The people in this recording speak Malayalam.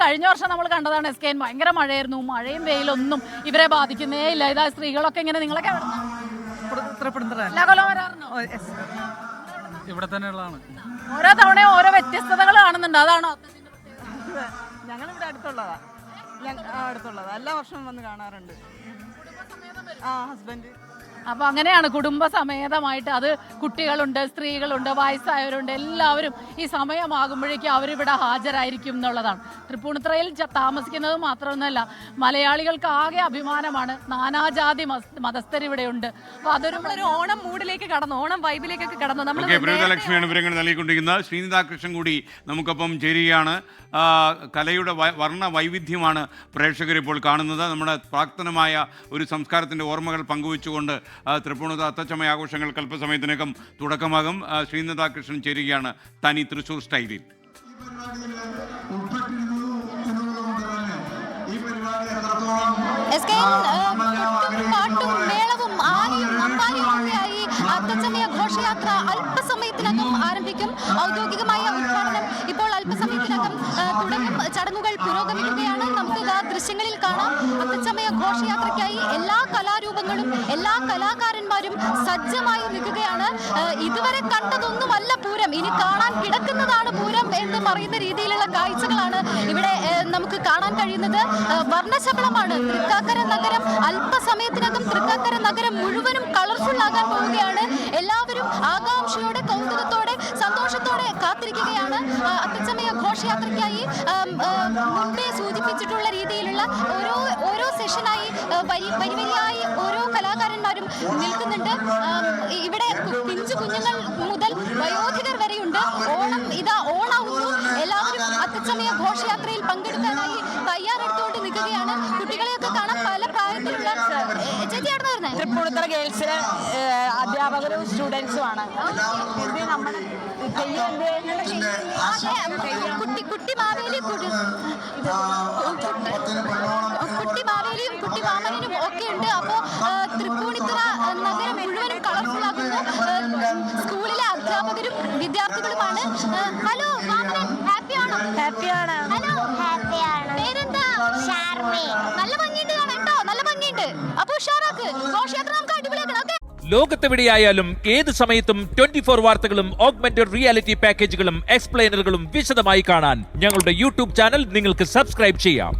കഴിഞ്ഞ വർഷം നമ്മൾ കണ്ടതാണ് SKN ഭയങ്കര മഴയായിരുന്നു. മഴയും വെയിലൊന്നും ഇവരെ ബാധിക്കുന്നേ ഇല്ല. ഇതാ സ്ത്രീകളൊക്കെ ഇങ്ങനെ നിങ്ങളൊക്കെ ഇവിടെ തന്നെ ഉള്ളതാണ്. ഓരോ തവണയും ഓരോ വ്യത്യസ്തതകൾ കാണുന്നുണ്ട്. അതാണോ? ഞങ്ങളിവിടെ അടുത്തുള്ളതാ. എല്ലാ വർഷവും വന്ന് കാണാറുണ്ട്. ഹസ്ബൻഡ്. അപ്പൊ അങ്ങനെയാണ് കുടുംബസമേതമായിട്ട്. അത് കുട്ടികളുണ്ട്, സ്ത്രീകളുണ്ട്, വയസ്സായവരുണ്ട്, എല്ലാവരും ഈ സമയമാകുമ്പോഴേക്കും അവരിവിടെ ഹാജരായിരിക്കും എന്നുള്ളതാണ്. തൃപ്പൂണിത്തുറയിൽ താമസിക്കുന്നത് മാത്രമൊന്നുമല്ല, മലയാളികൾക്ക് ആകെ അഭിമാനമാണ്. നാനാജാതി മതസ്ഥരിവിടെയുണ്ട്. അപ്പൊ അതൊരു ഓണം മൂഡിലേക്ക് കടന്നു, ഓണം വൈബിലേക്കൊക്കെ കടന്നു. നമ്മൾ ലക്ഷ്മിയാണ് വിവരങ്ങൾ നൽകിക്കൊണ്ടിരിക്കുന്നത്. ശ്രീനിതാകൃഷ്ണൻ കൂടി നമുക്കൊപ്പം ചേരുകയാണ്. കലയുടെ വർണ്ണ വൈവിധ്യമാണ് പ്രേക്ഷകർ ഇപ്പോൾ കാണുന്നത്. നമ്മുടെ പ്രാക്തനമായ ഒരു സംസ്കാരത്തിൻ്റെ ഓർമ്മകൾ പങ്കുവെച്ചുകൊണ്ട് തൃപ്പൂണിത്തുറ അത്തച്ചമയ ആഘോഷങ്ങൾക്ക് അല്പസമയത്തിനകം തുടക്കമാകും. ശ്രീനിതാകൃഷ്ണൻ ചേരുകയാണ് തനി തൃശ്ശൂർ സ്റ്റൈലിൽ. പാട്ടും മേളവും ആനയും അമ്പാരിയുമൊക്കെയായി അത്തച്ചമയ ഘോഷയാത്ര അല്പസമയത്തിനകം ആരംഭിക്കും. ഔദ്യോഗികമായ ഉദ്ഘാടനം ഇപ്പോൾ അല്പസമയത്തിനകം തുടങ്ങും. ചടങ്ങുകൾ പുരോഗമിക്കുകയാണ്. നമുക്ക് ദൃശ്യങ്ങളിൽ കാണാം. അത്തച്ചമയ ഘോഷയാത്രയ്ക്കായി എല്ലാ കലാരൂപങ്ങളും എല്ലാ കലാകാരന്മാരും സജ്ജമായി നിൽക്കുകയാണ്. ഇതുവരെ കണ്ടതൊന്നുമല്ല പൂരം, ഇനി കാണാൻ കിടക്കുന്നതാണ് പൂരം എന്ന് പറയുന്ന രീതിയിലുള്ള കാഴ്ചകളാണ് ഇവിടെ നമുക്ക് കാണാൻ കഴിയുന്നത്. വർണ്ണശബളമാണ് തൃക്കാക്കര നഗരം. അല്പസമയത്തിനകം തൃക്കാക്കര നഗരം മുഴുവനും കളർഫുൾ ആകാൻ പോവുകയാണ്. എല്ലാവരും ആകാംക്ഷയോടെ, കൗതുകത്തോടെ, സന്തോഷത്തോടെ കാത്തിരിക്കുകയാണ് അത്തച്ചമയ ഘോഷയാത്രയ്ക്കായി. മുൻപേ സൂചിപ്പിച്ചിട്ടുള്ള രീതിയിലുള്ള ഓരോ സെഷനായി വരിവരിയായി ഓരോ കലാകാരന്മാരും നിൽക്കുന്നുണ്ട്. ഇവിടെ പിഞ്ചു കുഞ്ഞുങ്ങൾ മുതൽ വയോധികർ വരെയുണ്ട്. ഓണാവുന്നു. എല്ലാവരും അത്തച്ചമയ ഘോഷയാത്രയിൽ പങ്കെടുക്കാനായി തയ്യാറെടുത്തുകൊണ്ട് നിൽക്കുകയാണ്. കുട്ടികളെയൊക്കെ കാണാൻ പല പ്രായത്തിലുള്ള ചേച്ചിയാണെന്ന് പറഞ്ഞത്. തൃപ്പൂണിത്തുറ ഗേൾസിലെ അധ്യാപകരും സ്റ്റുഡൻസുമാണ്. കുട്ടി മാവേലിയും കുട്ടി മാമനും ഒക്കെ ഉണ്ട്. അപ്പോ തൃപ്പൂണിത്തുറ നഗരം മുഴുവനും കളർഫുൾ ആകുന്നു. സ്കൂളിലെ അധ്യാപകരും വിദ്യാർത്ഥികളുമാണ്. ഹലോ മാമൻ, ഹാപ്പിയാണോ? ഹാപ്പിയാണ്. ഹലോ, ഹാപ്പിയാണ്. പേരെന്താ? ഷാർമി. നല്ല ഭംഗിയുണ്ട് കേട്ടോ, നല്ല ഭംഗിയുണ്ട്. അപ്പൊ ഉഷാറാക്ക്. ഘോഷയാത്ര നമുക്ക് അടിപൊളിയാക്കണം. ഓക്കെ. ലോകത്തെവിടെയായാലും ഏത് സമയത്തും 24 വാർത്തകളും ഓഗ്മെന്റഡ് റിയാലിറ്റി പാക്കേജുകളും എക്സ്പ്ലെയിനറുകളും വിശദമായി കാണാൻ ഞങ്ങളുടെ യൂട്യൂബ് ചാനൽ നിങ്ങൾക്ക് സബ്സ്ക്രൈബ് ചെയ്യാം.